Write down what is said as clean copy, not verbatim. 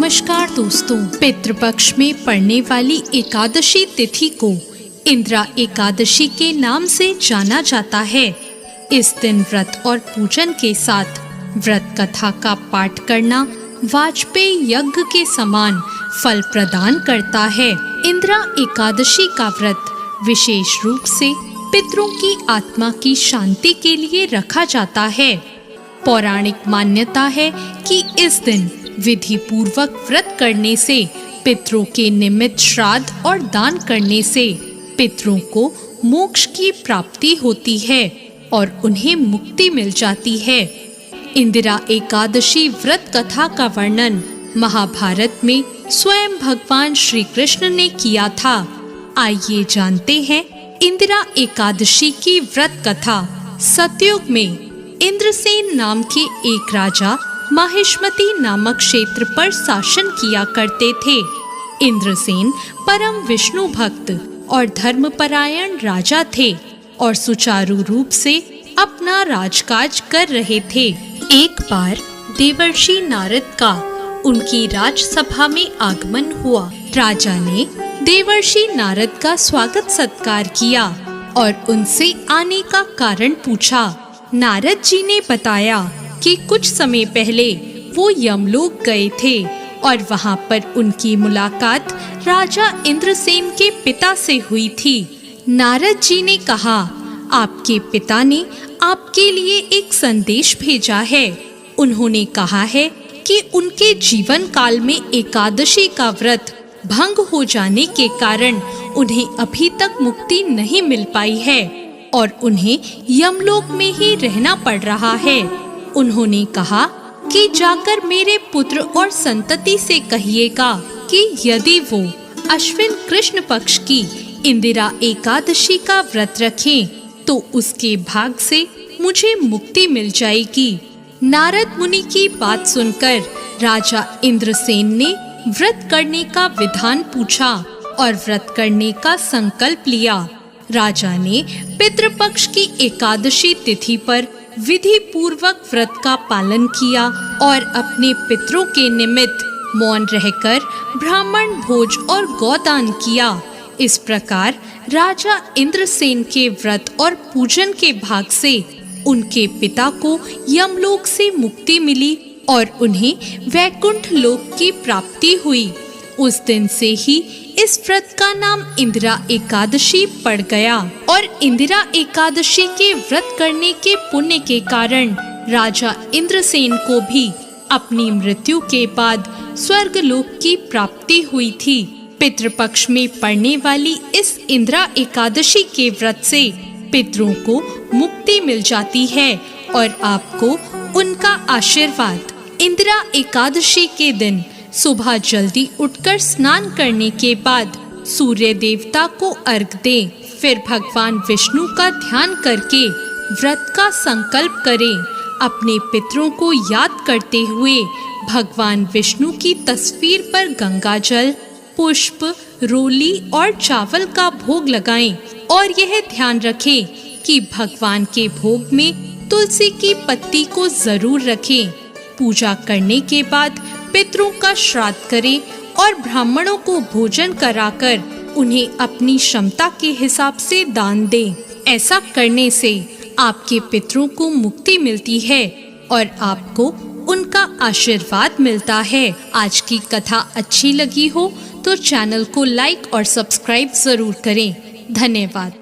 नमस्कार दोस्तों, पितृपक्ष में पड़ने वाली एकादशी तिथि को इंदिरा एकादशी के नाम से जाना जाता है। इस दिन व्रत और पूजन के साथ व्रत कथा का पाठ करना वाजपेयी यज्ञ के समान फल प्रदान करता है। इंदिरा एकादशी का व्रत विशेष रूप से पितरों की आत्मा की शांति के लिए रखा जाता है। पौराणिक मान्यता है कि इस दिन विधि पूर्वक व्रत करने से, पितरों के निमित्त श्राद्ध और दान करने से पितरों को मोक्ष की प्राप्ति होती है और उन्हें मुक्ति मिल जाती है। इंदिरा एकादशी व्रत कथा का वर्णन महाभारत में स्वयं भगवान श्री कृष्ण ने किया था। आइए जानते हैं इंदिरा एकादशी की व्रत कथा। सतयुग में इंद्रसेन नाम के एक राजा माहिष्मति नामक क्षेत्र पर शासन किया करते थे। इंद्रसेन परम विष्णु भक्त और धर्मपरायण राजा थे और सुचारू रूप से अपना राजकाज कर रहे थे। एक बार देवर्षि नारद का उनकी राजसभा में आगमन हुआ। राजा ने देवर्षि नारद का स्वागत सत्कार किया और उनसे आने का कारण पूछा। नारद जी ने बताया कि कुछ समय पहले वो यमलोक गए थे और वहाँ पर उनकी मुलाकात राजा इंद्रसेन के पिता से हुई थी। नारद जी ने कहा, आपके पिता ने आपके लिए एक संदेश भेजा है। उन्होंने कहा है कि उनके जीवन काल में एकादशी का व्रत भंग हो जाने के कारण उन्हें अभी तक मुक्ति नहीं मिल पाई है और उन्हें यमलोक में ही रहना पड़ रहा है। उन्होंने कहा कि जाकर मेरे पुत्र और संतति से कहिएगा कि यदि वो अश्विन कृष्ण पक्ष की इंदिरा एकादशी का व्रत रखें तो उसके भाग से मुझे मुक्ति मिल जाएगी। नारद मुनि की बात सुनकर राजा इंद्रसेन ने व्रत करने का विधान पूछा और व्रत करने का संकल्प लिया। राजा ने पितृपक्ष की एकादशी तिथि पर विधि पूर्वक व्रत का पालन किया और अपने पितरों के निमित्त मौन रहकर ब्राह्मण भोज और गौदान किया। इस प्रकार राजा इंद्रसेन के व्रत और पूजन के भाग से उनके पिता को यमलोक से मुक्ति मिली और उन्हें वैकुंठ लोक की प्राप्ति हुई। उस दिन से ही इस व्रत का नाम इंदिरा एकादशी पड़ गया और इंदिरा एकादशी के व्रत करने के पुण्य के कारण राजा इंद्रसेन को भी अपनी मृत्यु के बाद स्वर्ग लोक की प्राप्ति हुई थी। पितृपक्ष में पड़ने वाली इस इंदिरा एकादशी के व्रत से पितरों को मुक्ति मिल जाती है और आपको उनका आशीर्वाद। इंदिरा एकादशी के दिन सुबह जल्दी उठकर स्नान करने के बाद सूर्य देवता को अर्घ दें। फिर भगवान विष्णु का ध्यान करके व्रत का संकल्प करें। अपने पितरों को याद करते हुए भगवान विष्णु की तस्वीर पर गंगा जल, पुष्प, रोली और चावल का भोग लगाएं और यह ध्यान रखें कि भगवान के भोग में तुलसी की पत्ती को जरूर रखें। पूजा करने के बाद पितरों का श्राद्ध करें और ब्राह्मणों को भोजन कराकर उन्हें अपनी क्षमता के हिसाब से दान दें। ऐसा करने से आपके पितरों को मुक्ति मिलती है और आपको उनका आशीर्वाद मिलता है। आज की कथा अच्छी लगी हो तो चैनल को लाइक और सब्सक्राइब जरूर करें। धन्यवाद।